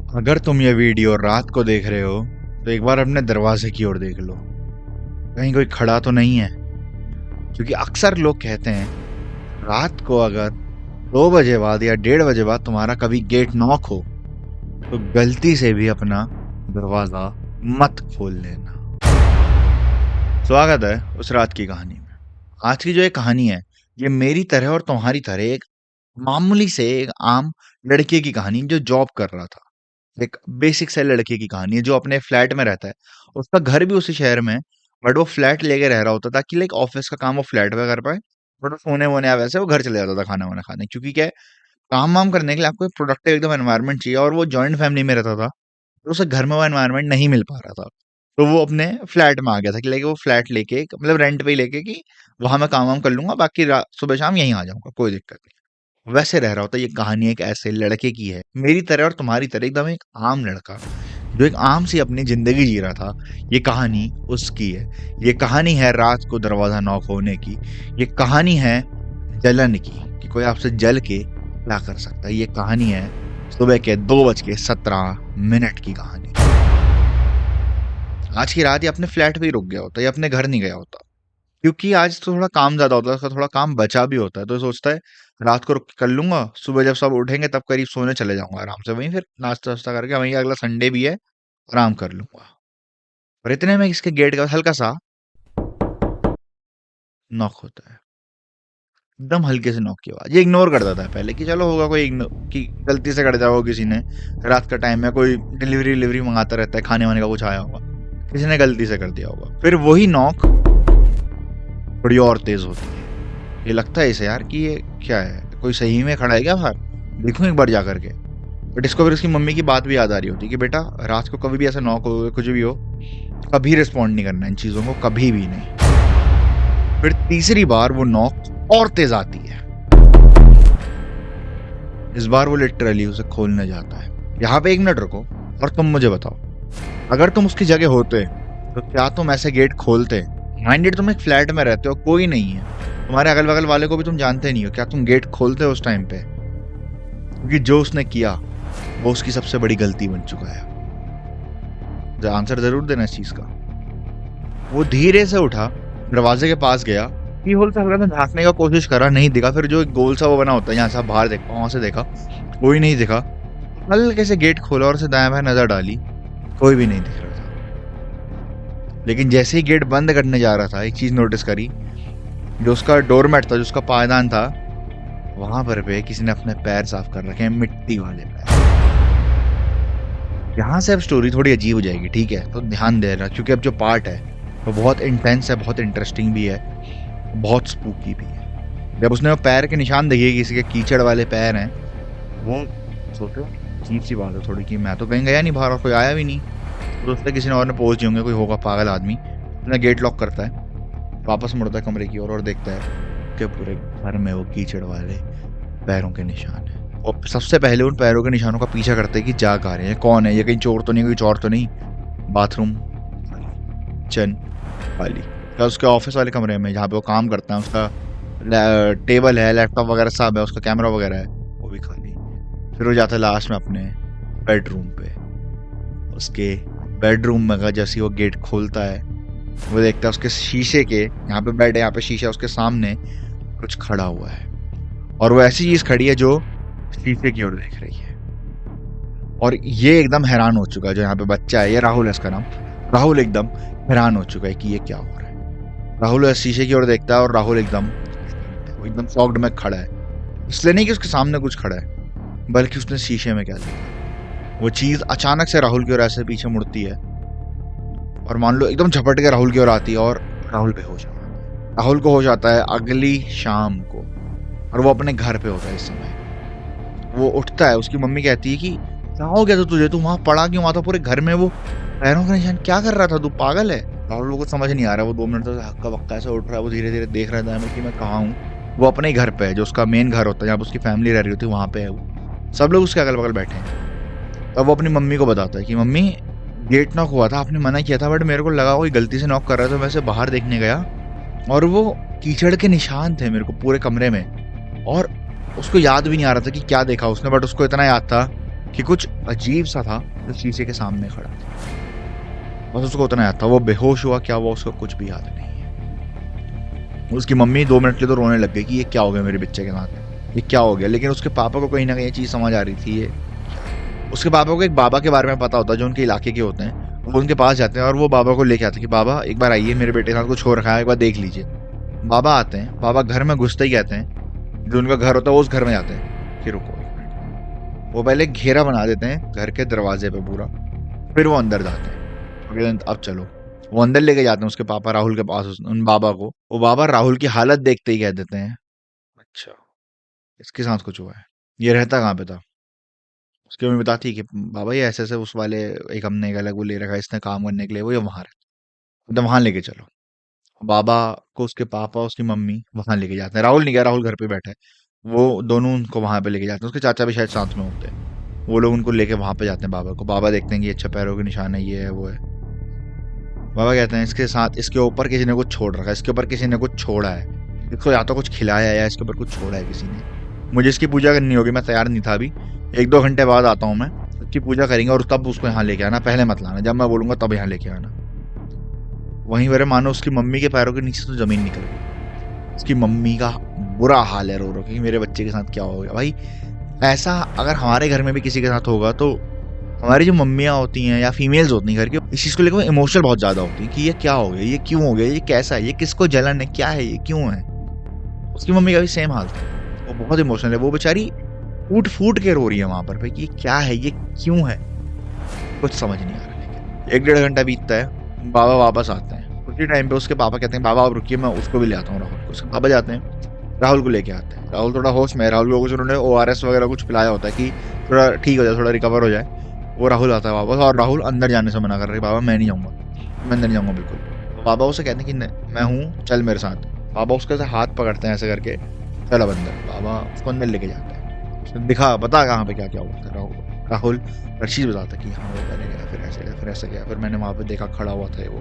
अगर तुम ये वीडियो रात को देख रहे हो तो एक बार अपने दरवाजे की ओर देख लो, कहीं कोई खड़ा तो नहीं है। क्योंकि अक्सर लोग कहते हैं रात को अगर 2 बजे बाद या 1:30 बजे बाद तुम्हारा कभी गेट नॉक हो तो गलती से भी अपना दरवाजा मत खोल लेना। स्वागत है उस रात की कहानी में। आज की जो ये कहानी है ये मेरी तरह और तुम्हारी तरह एक मामूली से एक आम लड़के की कहानी जो जॉब कर रहा था। एक बेसिक से लड़के की कहानी है जो अपने फ्लैट में रहता है। उसका घर भी उसी शहर में है, बट वो फ्लैट लेके रह रहा होता ताकि लाइक ऑफिस का काम वो फ्लैट पे कर पाए। बट वो सोने वोने या वैसे वो घर चले जाता था खाना वाना खाने, क्योंकि क्या है, काम वाम करने के लिए आपको एक प्रोडक्टिव एकदम एनवायरनमेंट चाहिए और वो जॉइंट फैमिली में रहता था तो उसे घर में वो एनवायरनमेंट नहीं मिल पा रहा था। तो वो अपने फ्लैट में आ गया था कि लाइक वो फ्लैट लेके मतलब रेंट पे ही लेके कि वहां मैं काम वाम कर लूंगा, बाकी सुबह शाम यहीं आ जाऊंगा, कोई दिक्कत नहीं। वैसे रह रहा होता। ये कहानी एक ऐसे लड़के की है, मेरी तरह और तुम्हारी तरह एकदम एक आम लड़का जो एक आम सी अपनी जिंदगी जी रहा था। ये कहानी उसकी है। ये कहानी है रात को दरवाजा नॉक होने की। ये कहानी है जलन की कि कोई आपसे जल के क्या कर सकता है। ये कहानी है सुबह के 2:17 की कहानी। आज की रात ये अपने फ्लैट पे ही रुक गया होता, ये अपने घर नहीं गया होता, क्योंकि आज तो थोड़ा काम ज्यादा होता है, उसका थोड़ा काम बचा भी होता है। तो ये सोचता है रात को रुक के कर लूंगा, सुबह जब सब उठेंगे तब करीब सोने चले जाऊंगा आराम से, वहीं फिर नाश्ता वास्ता करके वहीं अगला संडे भी है, आराम कर लूंगा। और इतने में इसके गेट का हल्का सा नॉक होता है, एकदम हल्के से नॉक की आवाज। ये इग्नोर कर देता है पहले कि चलो होगा कोई कि गलती से कर दिया होगा किसी ने, रात का टाइम में कोई डिलीवरी डिलीवरी मंगाता रहता है, खाने वाने का कुछ आया होगा, किसी ने गलती से कर दिया होगा। फिर वही नॉक थोड़ी और तेज होती है। ये लगता है इसे यार कि ये क्या है, कोई सही में खड़ा है क्या बाहर, देखूं एक बार जा करके। बट इसको फिर उसकी मम्मी की बात भी याद आ रही होती कि बेटा रात को कभी भी ऐसा नॉक हो कुछ भी हो, कभी रिस्पॉन्ड नहीं करना इन चीजों को, कभी भी नहीं। फिर तीसरी बार वो नॉक और तेज आती है। इस बार वो लिटरली उसे खोलने जाता है। यहाँ पे 1 मिनट रुको और तुम मुझे बताओ, अगर तुम उसकी जगह होते तो क्या तुम ऐसे गेट खोलते? माइंडेड तुम एक फ्लैट में रहते हो, कोई नहीं है, तुम्हारे अगल बगल वाले को भी तुम जानते नहीं हो, क्या तुम गेट खोलते हो उस टाइम पे? क्योंकि जो उसने किया वो उसकी सबसे बड़ी गलती बन चुका है। आंसर जरूर देना इस चीज का। वो धीरे से उठा, दरवाजे के पास गया, की होल से हल्का सा झांकने का कोशिश करा, नहीं दिखा। फिर जो एक गोल सा वो बना होता है यहाँ से बाहर देखा, वहां से देखा, कोई नहीं दिखा। हल्के से गेट खोला और उसे दाएं बाएं नजर डाली, कोई भी नहीं दिख रहा था। लेकिन जैसे ही गेट बंद करने जा रहा था एक चीज नोटिस करी, जो उसका डोरमेट था, जो उसका पायदान था, वहां पर पे किसी ने अपने पैर साफ कर रखे हैं, मिट्टी वाले पैर। यहाँ से अब स्टोरी थोड़ी अजीब हो जाएगी, ठीक है, तो ध्यान दे रहा, क्योंकि अब जो पार्ट है वो बहुत इंटेंस है, बहुत इंटरेस्टिंग भी है, बहुत स्पूकी भी है। जब उसने वो पैर के निशान देखे, किसी के कीचड़ वाले पैर हैं, वो सोचो अजीब सी बात है थोड़ी कि मैं तो कहीं गया नहीं बाहर और कोई आया भी नहीं, तो उससे किसी ने और ने पोस्ट दिए होंगे, कोई होगा पागल आदमी। उसने गेट लॉक करता है, वापस मुड़ता है कमरे की ओर और देखता है कि पूरे घर में वो कीचड़ वाले पैरों के निशान है। और सबसे पहले उन पैरों के निशानों का पीछा करते हैं कि जा कहाँ रहे हैं, कौन है ये, कहीं चोर तो नहीं, कोई चोर तो नहीं। बाथरूम किचन खाली, क्या उसके ऑफिस वाले कमरे में जहाँ पे वो काम करता है, उसका टेबल है, लैपटॉप वगैरह सब है, उसका कैमरा वगैरह है, वो भी खाली। फिर वो जाता है लास्ट में अपने बेडरूम पे। उसके बेडरूम में जैसे वो गेट खोलता है, वो देखता है उसके शीशे के, यहाँ पे बेड है, यहाँ पे शीशा, उसके सामने कुछ खड़ा हुआ है, और वो ऐसी चीज खड़ी है जो शीशे की ओर देख रही है। और ये एकदम हैरान हो चुका है, जो यहाँ पे बच्चा है, ये राहुल है इसका नाम। राहुल एकदम हैरान हो चुका है कि ये क्या हो रहा है। राहुल शीशे की ओर देखता है और राहुल एकदम शॉक्ड में खड़ा है। इसलिए नहीं कि उसके सामने कुछ खड़ा है, बल्कि उसने शीशे में क्या देखा। वो चीज अचानक से राहुल की ओर ऐसे पीछे मुड़ती है और मान लो एकदम झपट के राहुल की ओर आती है, और राहुल बेहोश हो जाता है। राहुल को होश आता है अगली शाम को, और वो अपने घर पे होता है इस समय। वो उठता है, उसकी मम्मी कहती है कि क्या हो गया था तुझे, तू वहां पड़ा क्यों, वहां था पूरे घर में वो पैरों का निशान, क्या कर रहा था तू, पागल है? राहुल को समझ नहीं आ रहा है। वो 2 मिनट से हक्का बक्का ऐसे उठ रहा है, वो धीरे धीरे देख रहा है कि मैं कहाँ हूँ। वो अपने घर पे है, जो उसका मेन घर होता है, जहाँ पर उसकी फैमिली रह रही होती है, वहां पे है वो। सब लोग उसके अगल बगल बैठे हैं। तब वो अपनी मम्मी को बताता है कि मम्मी गेट नॉक हुआ था, आपने मना किया था, बट मेरे को लगा कोई गलती से नॉक कर रहा था, तो मैं से बाहर देखने गया और वो कीचड़ के निशान थे मेरे को पूरे कमरे में, और उसको याद भी नहीं आ रहा था कि क्या देखा उसने, बट उसको इतना याद था कि कुछ अजीब सा था जो शीशे के सामने खड़ा था। बस उसको उतना याद था, वो बेहोश हुआ क्या हुआ उसको कुछ भी याद नहीं है। उसकी मम्मी 2 मिनट के लिए तो रोने लग गई कि ये क्या हो गया मेरे बच्चे के साथ, ये क्या हो गया। लेकिन उसके पापा को कहीं ना कहीं ये चीज़ समझ आ रही थी। ये उसके पापा को एक बाबा के बारे में पता होता है जो उनके इलाके के होते हैं। वो उनके पास जाते हैं और वो बाबा को लेके आते हैं कि बाबा एक बार आइए, मेरे बेटे के साथ कुछ हो रखा है, एक बार देख लीजिए। बाबा आते हैं, बाबा घर में घुसते ही कहते हैं, जो उनका घर होता है वो उस घर में जाते हैं कि रुको एक मिनट। वो पहले घेरा बना देते हैं घर के दरवाजे पे पूरा, फिर वो अंदर जाते हैं। अब चलो, वो अंदर लेके जाते हैं उसके पापा राहुल के पास उन बाबा को। वो बाबा राहुल की हालत देखते ही कह देते हैं, अच्छा इसके साथ कुछ हुआ है, ये रहता कहाँ पे था। उसकी मम्मी बताती है कि बाबा ये ऐसे ऐसे उस वाले, एक हमने एक अलग वो ले रखा है इसने काम करने के लिए, वो ये वहां रहता है, तो वहां लेके चलो। बाबा को उसके पापा उसकी मम्मी वहां लेके जाते हैं। राहुल नहीं गया, राहुल घर पे बैठा है। वो दोनों उनको वहां पे लेके जाते हैं, उसके चाचा भी शायद साथ में होते हैं। वो लोग उनको लेके वहां पे जाते हैं बाबा को। बाबा देखते हैं कि अच्छा पैरों के निशान है, ये है वो है। बाबा कहते हैं इसके साथ, इसके ऊपर किसी ने कुछ छोड़ रखा है, इसके ऊपर किसी ने कुछ छोड़ा है, इसको या तो कुछ खिलाया है या इसके ऊपर कुछ छोड़ा है किसी ने। मुझे इसकी पूजा करनी होगी, मैं तैयार नहीं था अभी, 1-2 घंटे बाद आता हूँ मैं। इसकी पूजा करेंगे और तब उसको यहाँ लेके आना, पहले मत लाना, जब मैं बोलूंगा तब यहाँ लेके आना। वहीं मेरे मानो उसकी मम्मी के पैरों के नीचे से जमीन निकल गई। उसकी मम्मी का बुरा हाल है रो रो कि मेरे बच्चे के साथ क्या हो गया। भाई ऐसा अगर हमारे घर में भी किसी के साथ होगा तो हमारी जो मम्मियाँ होती हैं या फीमेल्स होती हैं घर की, इस चीज़ को लेकर इमोशनल बहुत ज़्यादा होती है कि ये क्या हो गया, ये क्यों हो गया, ये कैसा है, ये किसको जलन है, क्या है, ये क्यों है। उसकी मम्मी का भी सेम हाल था, वो बहुत इमोशनल है। वो बेचारी फूट फूट के रो रही है वहां पर भाई कि ये क्या है, ये क्यों है, कुछ समझ नहीं आ रहा। लेकिन 1-1.5 घंटा बीतता है, बाबा वापस आते हैं। उसी टाइम पे उसके पापा कहते हैं बाबा आप रुकिए, मैं उसको भी ले आता हूँ राहुल को। उसके पापा जाते हैं, राहुल को लेके आते हैं। राहुल थोड़ा होश में है, राहुल को कुछ उन्होंने ORS वगैरह कुछ पिलाया होता है कि थोड़ा ठीक हो जाए, थोड़ा रिकवर हो जाए। वो राहुल आता है वापस, और राहुल अंदर जाने से मना कर रहे हैं, बाबा मैं नहीं जाऊंगा, मैं अंदर नहीं जाऊंगा बिल्कुल। तो बाबा उसे कहते हैं कि मैं हूँ, चल मेरे साथ। बाबा उसके से हाथ पकड़ते हैं ऐसे करके, चल अब अंदर। बाबा उसको अंदर लेके जाते हैं, उसने दिखा बता कहाँ पे क्या क्या हुआ था। राहुल राहुल हर चीज़ बताता कि हाँ वो पहले गया, फिर ऐसे गया, फिर ऐसे गया, फिर मैंने वहाँ पे देखा खड़ा हुआ था वो।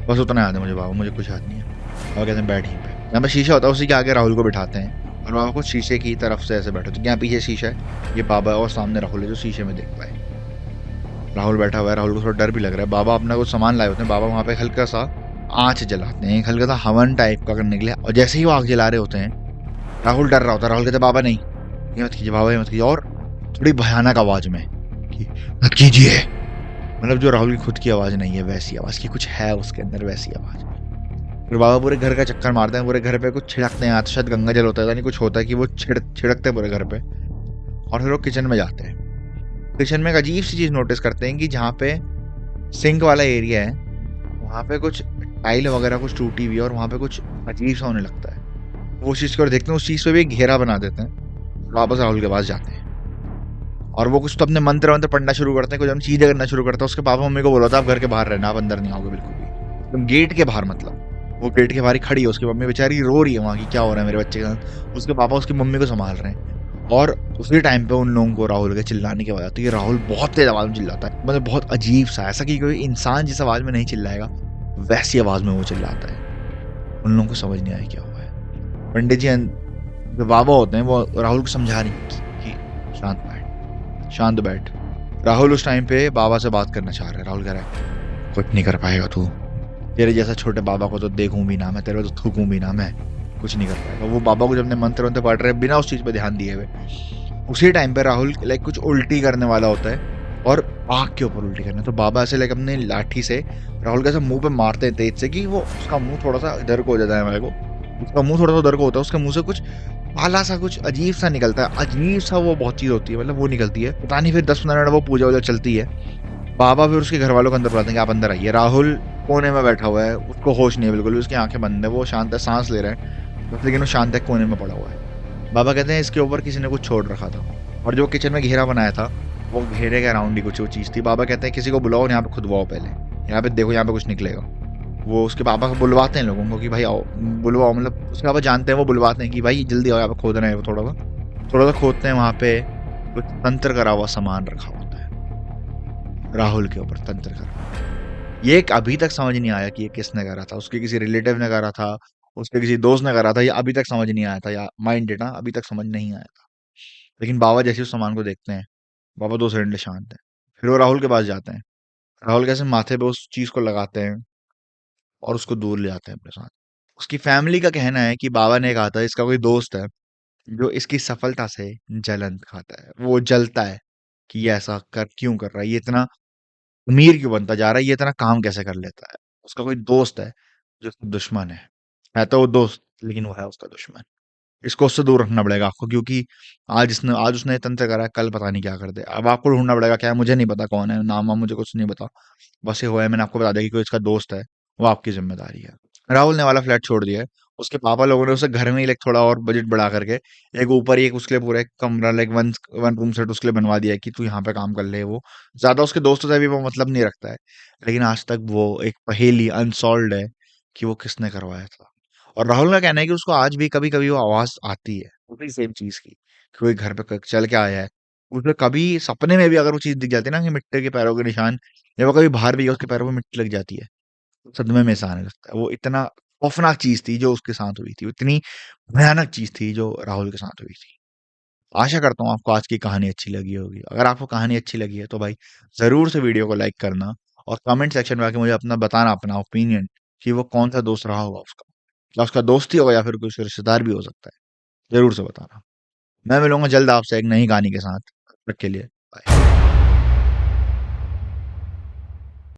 बस उतना याद है मुझे बाबा, मुझे कुछ याद नहीं है। बाबा कहते हैं बैठ यहीं पे, यहाँ पे शीशा होता है, उसी के आगे राहुल को बिठाते हैं और बाबा को शीशे की तरफ से ऐसे बैठो, तो यहाँ पीछे शीशा है, ये बाबा है और सामने राहुल है जो शीशे में देख पाए। राहुल बैठा हुआ है, राहुल को थोड़ा डर भी लग रहा है। बाबा अपना कुछ सामान लाए होते हैं, बाबा वहाँ पे हल्का सा आँच जलाते हैं, एक हल्का सा हवन टाइप का करने के लिए। और जैसे ही वो आग जला रहे होते हैं, राहुल डर रहा होता है। राहुल कहते बाबा नहीं, ये मत कीजिए बाबा, ये मत कीजिए, और थोड़ी भयानक आवाज में कि मत कीजिए। मतलब जो राहुल की खुद की आवाज नहीं है वैसी आवाज की कुछ है उसके अंदर, वैसी आवाज। फिर बाबा पूरे घर का चक्कर मारते हैं, पूरे घर पे कुछ छिड़कते हैं, शायद गंगा जल होता है, नहीं कुछ होता है कि वो छिड़कते हैं पूरे घर पे। और फिर वो किचन में जाते हैं। किचन में एक अजीब सी चीज नोटिस करते हैं कि जहाँ पे सिंक वाला एरिया है, वहाँ पे कुछ टाइल वगैरह कुछ टूटी हुई है और वहाँ पे कुछ अजीब सा होने लगता है। वो उस चीज को देखते हैं, उस चीज पे भी एक घेरा बना देते हैं, वापस राहुल के पास जाते हैं। और वो कुछ तो अपने मंत्र वंत्र पढ़ना शुरू करते हैं, कुछ हम चीजें करना शुरू करते हैं। उसके पापा मम्मी को बोला था आप घर के बाहर रहना, आप अंदर नहीं आओगे बिल्कुल भी, तुम गेट के बाहर मतलब। वो गेट के बाहर ही खड़ी है, उसकी मम्मी बेचारी रो रही है वहाँ की क्या हो रहा है मेरे बच्चे के साथ। उसके पापा उसकी मम्मी को संभाल रहे हैं। और उसी टाइम पे उन लोगों को राहुल के चिल्लाने की आवाज आती है। राहुल बहुत तेज आवाज में चिल्लाता है, मतलब बहुत अजीब सा, ऐसा कि कोई इंसान जिस आवाज में नहीं चिल्लाएगा वैसी आवाज में वो चिल्लाता है। उन लोगों को समझ नहीं आया क्या हुआ है। पंडित जी जो बाबा होते हैं वो राहुल को समझा रही कि शांत बैठ, शांत बैठ। राहुल उस टाइम पे बाबा से बात करना चाह रहा है। राहुल कह रहा है कुछ नहीं कर पाएगा तू, तेरे जैसा छोटे बाबा को तो देखूं भी ना मैं, तेरे को तो थूकूं भी ना मैं, कुछ नहीं कर पाएगा। वो बाबा को जब मंत्र वंत्र पढ़ रहे बिना उस चीज पे ध्यान दिए हुए, उसी टाइम पे राहुल लाइक कुछ उल्टी करने वाला होता है और आग के ऊपर उल्टी करना। तो बाबा ऐसे लाइक अपने लाठी से राहुल के ऐसे मुंह पे मारते हैं तेज से कि वो उसका मुंह थोड़ा सा इधर को हो जाता है। मेरे को उसका मुंह थोड़ा सा उधर को होता है, उसके मुंह से कुछ काला सा कुछ अजीब सा निकलता है, अजीब सा वो बहुत चीज होती है, मतलब वो निकलती है पता नहीं। फिर 10-15 मिनट वो पूजा वूजा चलती है। बाबा फिर उसके घर वालों को अंदर बुलाते हैं कि आप अंदर आइए। राहुल कोने में बैठा हुआ है, उसको होश नहीं है बिल्कुल, उसकी आंखें बंद है, वो शांत है, सांस ले रहा है बस, लेकिन वो शांत है, कोने में पड़ा हुआ है। बाबा कहते हैं इसके ऊपर किसी ने कुछ छोड़ रखा था, और जो किचन में घेरा बनाया था वो घेरे के अराउंड ही कुछ वो चीज़ थी। बाबा कहते हैं किसी को बुलाओ, यहाँ पे खुदवाओ पहले, यहाँ पे देखो, यहाँ पे कुछ निकलेगा। वो उसके पापा को बुलवाते हैं लोगों को कि भाई आओ बुलवाओ, मतलब उसके पापा जानते हैं, वो बुलवाते हैं कि भाई जल्दी आओ, यहाँ पे खोदना है। वो थोड़ा सा खोदते हैं, वहाँ पे कुछ तंत्र करा हुआ सामान रखा होता है, राहुल के ऊपर तंत्र करा। ये एक अभी तक समझ नहीं आया कि ये किसने करा था, उसके किसी रिलेटिव ने करा था, उसके किसी दोस्त ने करा था, या अभी तक समझ नहीं आया था, या माइंड डेटा अभी तक समझ नहीं आया था। लेकिन बाबा जैसे उस सामान को देखते हैं, पापा 2 सेकंड के लिए शांत है। फिर वो राहुल के पास जाते हैं। राहुल कैसे माथे पे उस चीज को लगाते हैं और उसको दूर ले जाते हैं अपने साथ। उसकी फैमिली का कहना है कि बाबा ने कहा था इसका कोई दोस्त है जो इसकी सफलता से जलन खाता है, वो जलता है कि ये ऐसा कर क्यों कर रहा है, ये इतना अमीर क्यों बनता जा रहा है, ये इतना काम कैसे कर लेता है। उसका कोई दोस्त है जो उसका दुश्मन है तो वो दोस्त, लेकिन वो है उसका दुश्मन। इसको उससे दूर रखना पड़ेगा आपको, क्योंकि आज उसने ये तंत्र करा है, कल पता नहीं क्या कर दे। अब आपको ढूंढना पड़ेगा, क्या है मुझे नहीं पता, कौन है, नाम वाम मुझे कुछ नहीं पता। बस ये हुआ है, मैंने आपको बता दिया कि कोई इसका दोस्त है, वो आपकी जिम्मेदारी है। राहुल ने वाला फ्लैट छोड़ दिया है। उसके पापा लोगों ने उसे घर में ही लाइक थोड़ा और बजट बढ़ा करके एक ऊपर ही एक उसके लिए पूरा एक कमरा like one one room set उसके लिए बनवा दिया है कि तू यहाँ पे काम कर ले। वो ज्यादा उसके दोस्तों से भी वो मतलब नहीं रखता है, लेकिन आज तक वो एक पहेली अनसॉल्व्ड है कि वो किसने करवाया था। और राहुल का कहना है कि उसको आज भी कभी कभी वो आवाज आती है उसी सेम चीज की, कि कोई घर पे चल के आया है। उसे कभी सपने में भी अगर वो चीज दिख जाती है ना, कि मिट्टी के पैरों के निशान, या वो कभी बाहर भी गया उसके पैरों में मिट्टी लग जाती है, सदमे में सा आने लगता है। वो इतना खौफनाक चीज थी जो उसके साथ हुई थी, इतनी भयानक चीज थी जो राहुल के साथ हुई थी। आशा करता हूँ आपको आज की कहानी अच्छी लगी होगी। अगर आपको कहानी अच्छी लगी है तो भाई जरूर से वीडियो को लाइक करना, और कमेंट सेक्शन में आके मुझे अपना बताना, अपना ओपिनियन, कि वो कौन सा दोस्त रहा होगा उसका, या उसका दोस्त ही होगा या फिर कोई रिश्तेदार भी हो सकता है। जरूर से बताना। मैं मिलूंगा जल्द आपसे एक नई कहानी के साथ। तब तक के लिए बाय।